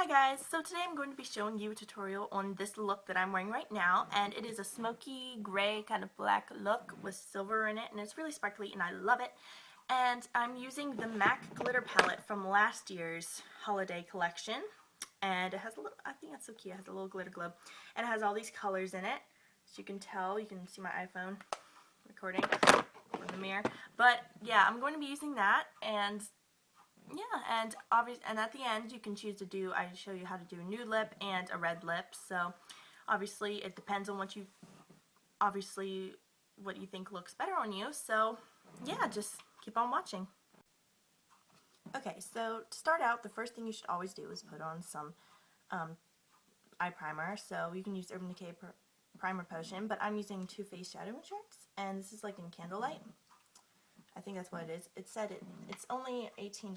Hi guys, so today I'm going to be showing you a tutorial on this look that I'm wearing right now, and it is a smoky gray kind of black look with silver in it, and it's really sparkly and I love it. And I'm using the MAC glitter palette from last year's holiday collection, and it has a little, I think that's so cute, it has a little glitter globe, and it has all these colors in it. As you can tell, you can see my iPhone recording from the mirror, but yeah, I'm going to be using that, and yeah, and at the end you can choose to do, I show you how to do a nude lip and a red lip. So obviously it depends on what you think looks better on you. So yeah, just keep on watching. Okay, so to start out, the first thing you should always do is put on some eye primer. So you can use Urban Decay Primer Potion, but I'm using Too Faced Shadow Insurance, and this is like in Candlelight. I think that's what it is. It said it's only $18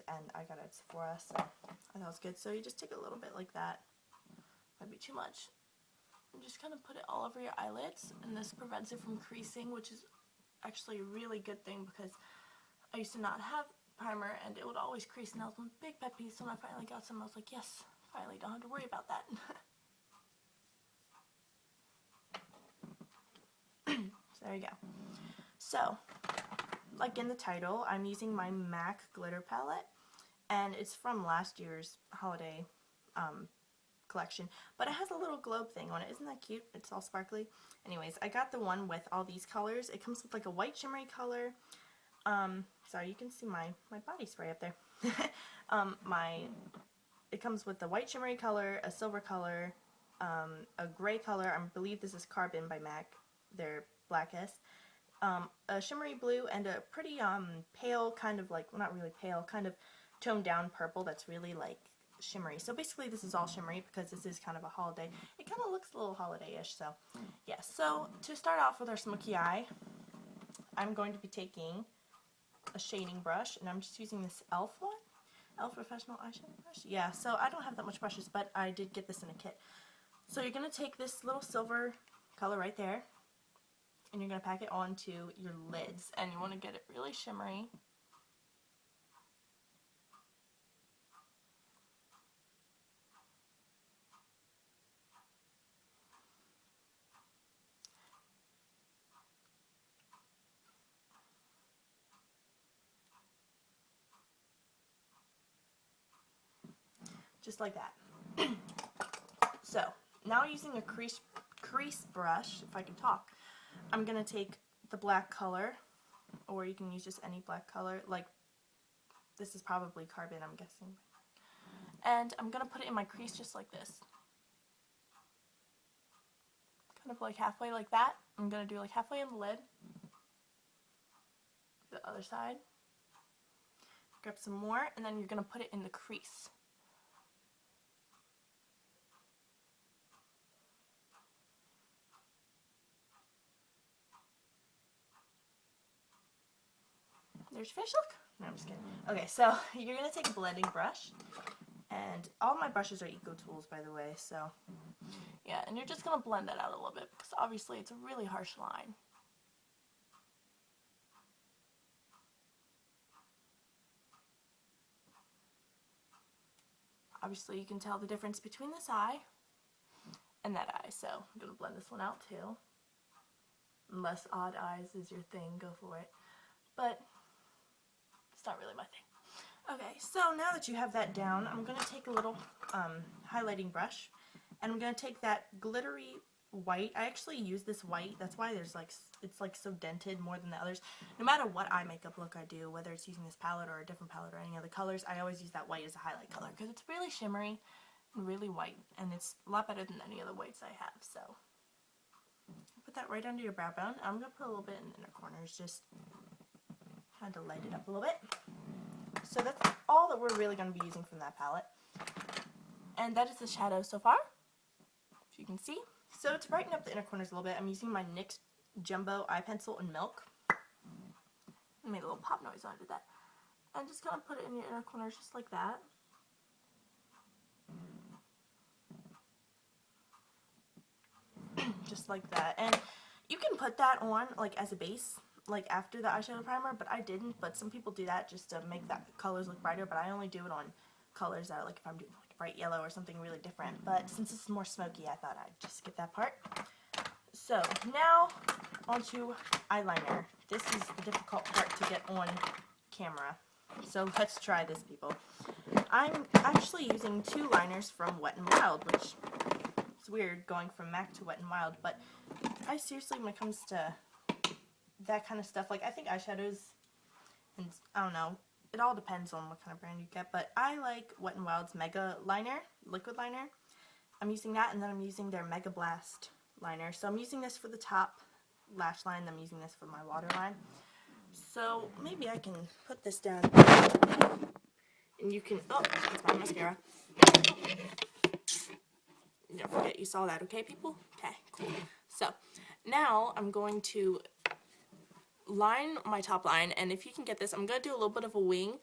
and I got it at Sephora, so I thought it was good. So you just take a little bit like that. Might be too much. And just kind of put it all over your eyelids, and this prevents it from creasing, which is actually a really good thing because I used to not have primer and it would always crease, and that was my big pet peeve. So when I finally got some, I was like, yes, finally don't have to worry about that. So there you go. So like in the title, I'm using my MAC glitter palette, and it's from last year's holiday collection, but it has a little globe thing on it. Isn't that cute? It's all sparkly. Anyways, I got the one with all these colors. It comes with like a white shimmery color. Sorry, you can see my body spray up there. It comes with the white shimmery color, a silver color, a gray color. I believe this is Carbon by MAC, their blackest. A shimmery blue, and a pretty pale, kind of like, well, not really pale, kind of toned down purple that's really like shimmery. So basically this is all shimmery because this is kind of a holiday. It kind of looks a little holiday-ish, so yeah. So to start off with our smoky eye, I'm going to be taking a shading brush, and I'm just using this e.l.f. one, e.l.f. Professional Eyeshadow Brush. Yeah, so I don't have that much brushes, but I did get this in a kit. So you're going to take this little silver color right there, and you're going to pack it onto your lids, and you want to get it really shimmery. Just like that. So now using a crease brush, if I can talk, I'm going to take the black color, or you can use just any black color, like this is probably Carbon, I'm guessing, and I'm going to put it in my crease just like this, kind of like halfway like that. I'm going to do like halfway in the lid, the other side, grab some more, and then you're going to put it in the crease. There's your fish look. No, I'm just kidding. Okay, so you're going to take a blending brush, and all my brushes are Eco Tools, by the way, so yeah, and you're just going to blend that out a little bit because obviously it's a really harsh line. Obviously you can tell the difference between this eye and that eye, so I'm going to blend this one out too. Unless odd eyes is your thing, go for it. But it's not really my thing. Okay, so now that you have that down, I'm going to take a little highlighting brush, and I'm going to take that glittery white. I actually use this white, that's why there's like, it's like so dented more than the others. No matter what eye makeup look I do, whether it's using this palette or a different palette or any other colors, I always use that white as a highlight color because it's really shimmery and really white, and it's a lot better than any other whites I have. So put that right under your brow bone. I'm going to put a little bit in the inner corners, just kind of light it up a little bit. So that's all that we're really going to be using from that palette. And that is the shadow so far, if you can see. So to brighten up the inner corners a little bit, I'm using my NYX Jumbo Eye Pencil in Milk. I made a little pop noise when I did that. And just kind of put it in your inner corners just like that. Just like that. And you can put that on like as a base, like after the eyeshadow primer, but I didn't. But some people do that just to make that colors look brighter, but I only do it on colors out, like if I'm doing like bright yellow or something really different. But since this is more smoky, I thought I'd just skip that part. So now onto eyeliner. This is the difficult part to get on camera. So let's try this, people. I'm actually using 2 liners from Wet n Wild, which is weird going from MAC to Wet n Wild, but I seriously, when it comes to that kind of stuff, like I think eyeshadows, and I don't know, it all depends on what kind of brand you get, but I like Wet n Wild's Mega Liner, liquid liner. I'm using that, and then I'm using their Mega Blast liner. So I'm using this for the top lash line, I'm using this for my waterline. So maybe I can put this down, and you can, oh, that's my mascara. Don't forget you saw that, okay, people? Okay, cool. So now I'm going to line my top line, and if you can get this, I'm going to do a little bit of a wing.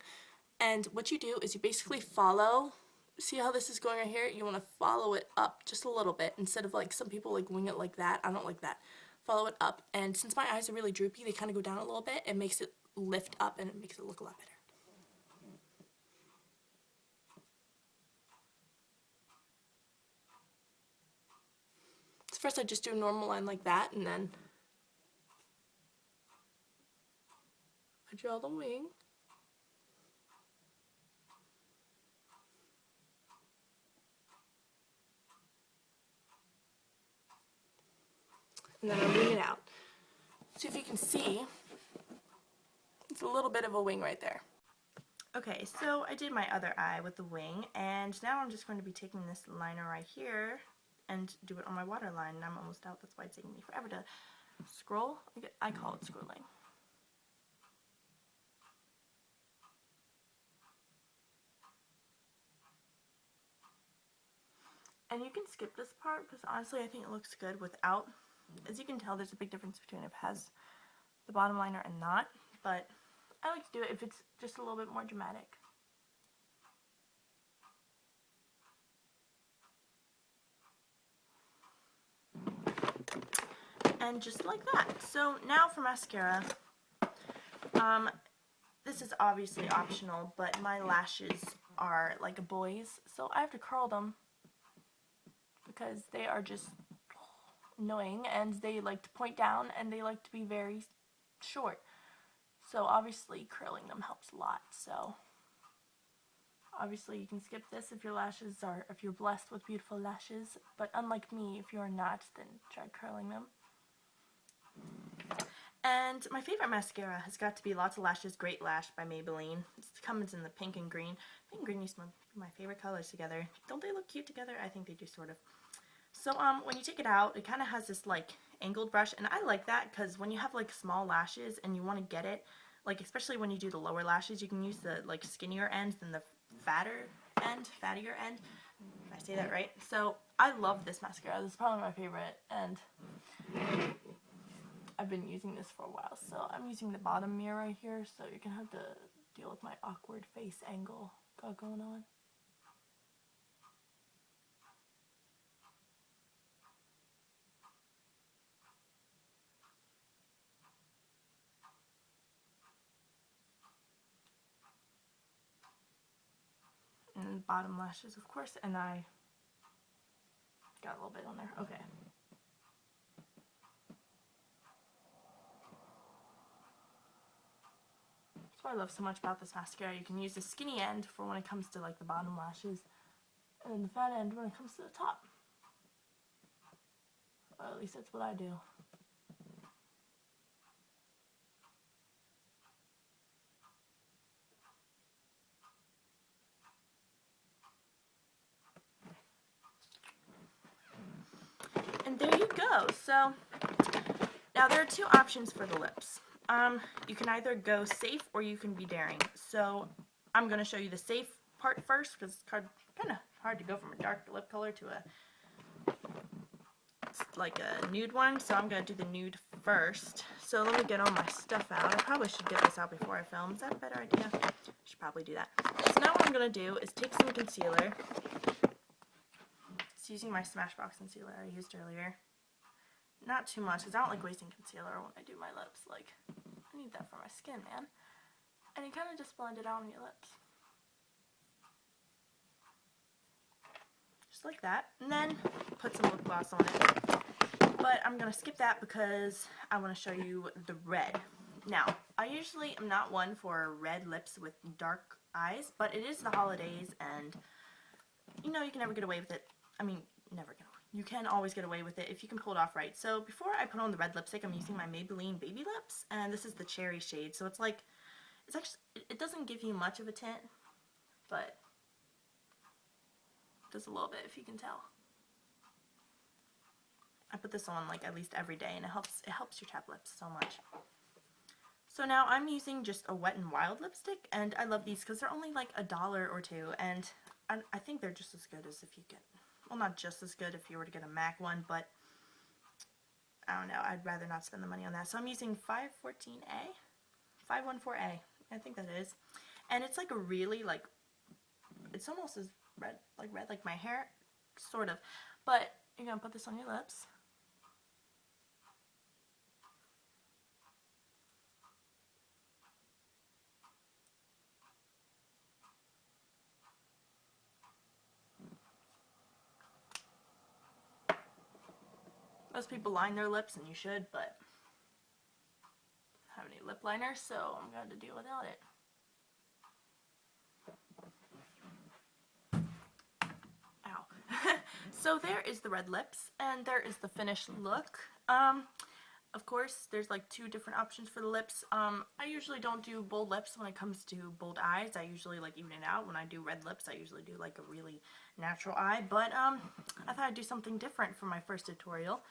And what you do is you basically follow, see how this is going right here? You want to follow it up just a little bit instead of like some people like wing it like that. I don't like that. Follow it up, and since my eyes are really droopy, they kind of go down a little bit. It makes it lift up and it makes it look a lot better. So first I just do a normal line like that, and then I draw the wing. And then I wing it out. So if you can see, it's a little bit of a wing right there. Okay, so I did my other eye with the wing, and now I'm just going to be taking this liner right here and do it on my waterline, and I'm almost out. That's why it's taking me forever to scroll. I call it scrolling. And you can skip this part because honestly I think it looks good without. As you can tell, there's a big difference between if it has the bottom liner and not, but I like to do it if it's just a little bit more dramatic. And just like that. So now for mascara, this is obviously optional, but my lashes are like a boy's, so I have to curl them because they are just annoying, and they like to point down, and they like to be very short. So obviously curling them helps a lot. So obviously you can skip this if your lashes are, if you're blessed with beautiful lashes, but unlike me, if you're not, then try curling them. And my favorite mascara has got to be Lots of Lashes Great Lash by Maybelline. It comes in the pink and green. Pink and green used to be my favorite colors together. Don't they look cute together? I think they do, sort of. So when you take it out, it kind of has this like angled brush, and I like that because when you have like small lashes and you want to get it, like especially when you do the lower lashes, you can use the like skinnier end than the fattier end. If I say that right. So I love this mascara. This is probably my favorite, and I've been using this for a while. So I'm using the bottom mirror right here, so you're gonna have to deal with my awkward face angle got going on. And bottom lashes, of course, and I got a little bit on there. Okay. That's what I love so much about this mascara. You can use the skinny end for when it comes to like the bottom lashes, and then the fat end when it comes to the top. Well, at least that's what I do. And there you go. So now there are 2 options for the lips. You can either go safe or you can be daring. So I'm going to show you the safe part first because it's kind of hard to go from a dark lip color to a nude one. So I'm going to do the nude first. So let me get all my stuff out. I probably should get this out before I film. Is that a better idea? I should probably do that. So now what I'm going to do is take some concealer. It's using my Smashbox concealer I used earlier. Not too much, because I don't like wasting concealer when I do my lips. Like, I need that for my skin, man. And you kind of just blend it out on your lips. just like that, and then put some lip gloss on it. But I'm going to skip that because I want to show you the red. Now, I usually am not one for red lips with dark eyes, but it is the holidays, and you know you can never get away with it. I mean, never get away. You can always get away with it if you can pull it off right. So before I put on the red lipstick, I'm using my Maybelline Baby Lips, and this is the cherry shade. So it's like, it's actually, it doesn't give you much of a tint, but just a little bit if you can tell. I put this on like at least every day, and it helps your chapped lips so much. So now I'm using just a Wet n Wild lipstick, and I love these because they're only like $1 or $2, and I think they're just as good as if you get, well, not just as good if you were to get a MAC one, but I don't know, I'd rather not spend the money on that. So I'm using 514A, 514A, I think that is, and it's like a really like, it's almost as red like my hair, sort of, but you're gonna put this on your lips. Most people line their lips, and you should, but I don't have any lip liner, so I'm going to deal without it. Ow. So there is the red lips, and there is the finished look. Of course, there's like 2 different options for the lips. I usually don't do bold lips when it comes to bold eyes. I usually like even it out. When I do red lips, I usually do like a really natural eye. But I thought I'd do something different for my first tutorial.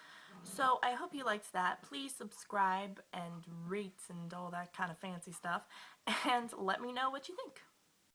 So I hope you liked that. Please subscribe and rate and all that kind of fancy stuff. And let me know what you think.